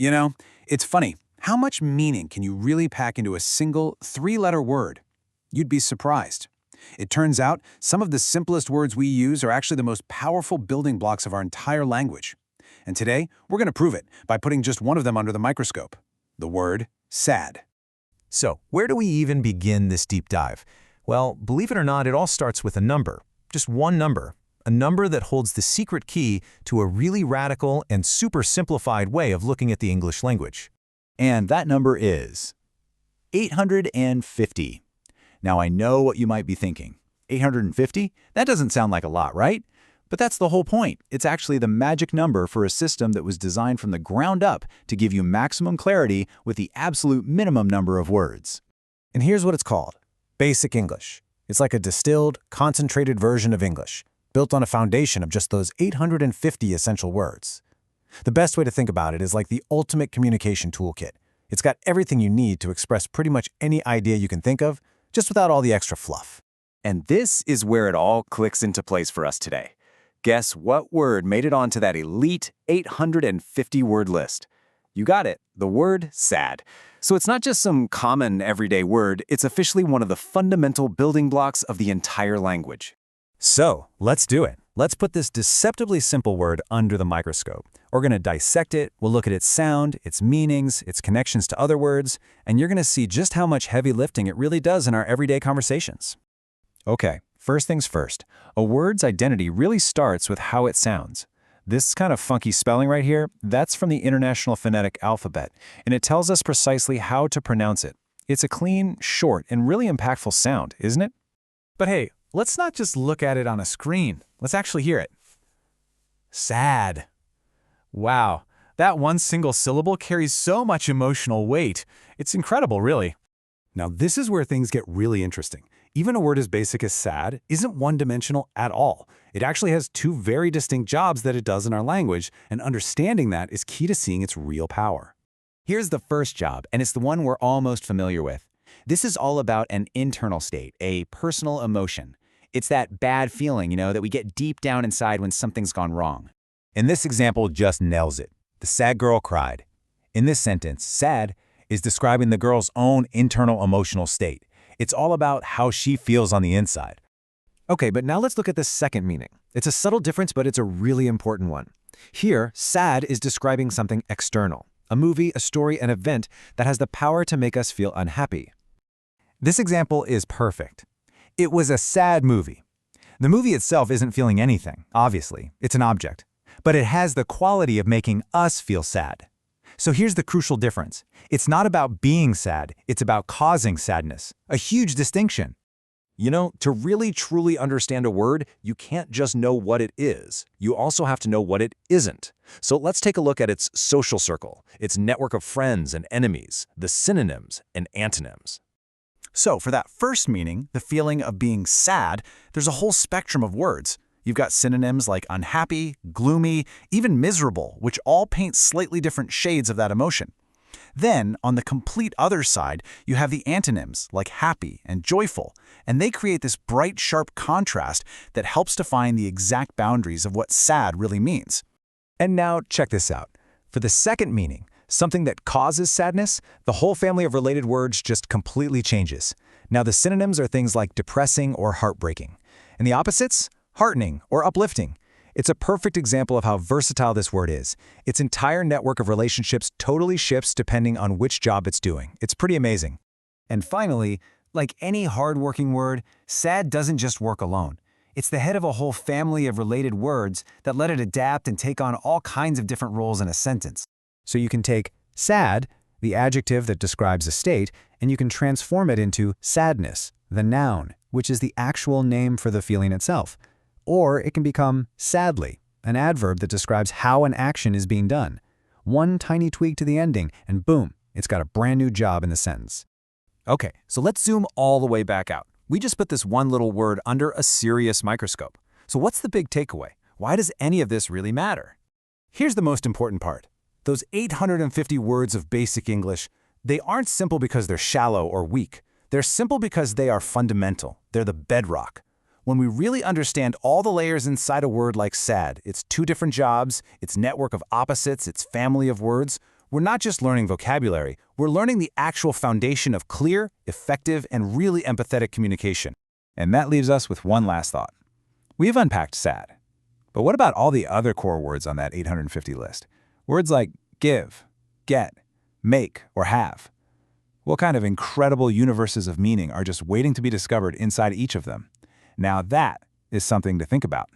You know, it's funny. How much meaning can you really pack into a single three-letter word? You'd be surprised. It turns out some of the simplest words we use are actually the most powerful building blocks of our entire language. And today, we're going to prove it by putting just one of them under the microscope. The word sad. So, where do we even begin this deep dive? Well, believe it or not, it all starts with a number. Just one number. A number that holds the secret key to a really radical and super simplified way of looking at the English language. And that number is 850. Now, I know what you might be thinking. 850? That doesn't sound like a lot, right? But that's the whole point. It's actually the magic number for a system that was designed from the ground up to give you maximum clarity with the absolute minimum number of words. And here's what it's called. Basic English. It's like a distilled, concentrated version of English, built on a foundation of just those 850 essential words. The best way to think about it is like the ultimate communication toolkit. It's got everything you need to express pretty much any idea you can think of, just without all the extra fluff. And this is where it all clicks into place for us today. Guess what word made it onto that elite 850-word list? You got it, the word sad. So it's not just some common everyday word, it's officially one of the fundamental building blocks of the entire language. So, let's do it. Let's put this deceptively simple word under the microscope. We're going to dissect it, we'll look at its sound, its meanings, its connections to other words, and you're going to see just how much heavy lifting it really does in our everyday conversations. Okay, first things first. A word's identity really starts with how it sounds. This kind of funky spelling right here, that's from the International Phonetic Alphabet, and it tells us precisely how to pronounce it. It's a clean, short, and really impactful sound, isn't it? But hey, let's not just look at it on a screen. Let's actually hear it. Sad. Wow, that one single syllable carries so much emotional weight. It's incredible, really. Now, this is where things get really interesting. Even a word as basic as sad isn't one-dimensional at all. It actually has two very distinct jobs that it does in our language, and understanding that is key to seeing its real power. Here's the first job, and it's the one we're all most familiar with. This is all about an internal state, a personal emotion. It's that bad feeling, that we get deep down inside when something's gone wrong. And this example just nails it. The sad girl cried. In this sentence, sad is describing the girl's own internal emotional state. It's all about how she feels on the inside. Okay, but now let's look at the second meaning. It's a subtle difference, but it's a really important one. Here, sad is describing something external, a movie, a story, an event that has the power to make us feel unhappy. This example is perfect. It was a sad movie. The movie itself isn't feeling anything, obviously. It's an object. But it has the quality of making us feel sad. So here's the crucial difference. It's not about being sad, it's about causing sadness. A huge distinction. To really truly understand a word, you can't just know what it is. You also have to know what it isn't. So let's take a look at its social circle, its network of friends and enemies, the synonyms and antonyms. So for that first meaning, the feeling of being sad, there's a whole spectrum of words. You've got synonyms like unhappy, gloomy, even miserable, which all paint slightly different shades of that emotion. Then, on the complete other side, you have the antonyms like happy and joyful, and they create this bright, sharp contrast that helps define the exact boundaries of what sad really means. And now, check this out. For the second meaning, something that causes sadness, the whole family of related words just completely changes. Now, the synonyms are things like depressing or heartbreaking. And the opposites? Heartening or uplifting. It's a perfect example of how versatile this word is. Its entire network of relationships totally shifts depending on which job it's doing. It's pretty amazing. And finally, like any hardworking word, sad doesn't just work alone. It's the head of a whole family of related words that let it adapt and take on all kinds of different roles in a sentence. So you can take sad, the adjective that describes a state, and you can transform it into sadness, the noun, which is the actual name for the feeling itself. Or it can become sadly, an adverb that describes how an action is being done. One tiny tweak to the ending, and boom, it's got a brand new job in the sentence. Okay, so let's zoom all the way back out. We just put this one little word under a serious microscope. So what's the big takeaway? Why does any of this really matter? Here's the most important part. Those 850 words of basic English, they aren't simple because they're shallow or weak. They're simple because they are fundamental. They're the bedrock. When we really understand all the layers inside a word like sad, its two different jobs, its network of opposites, its family of words, we're not just learning vocabulary, we're learning the actual foundation of clear, effective, and really empathetic communication. And that leaves us with one last thought. We've unpacked sad. But what about all the other core words on that 850 list? Words like give, get, make, or have. What kind of incredible universes of meaning are just waiting to be discovered inside each of them? Now that is something to think about.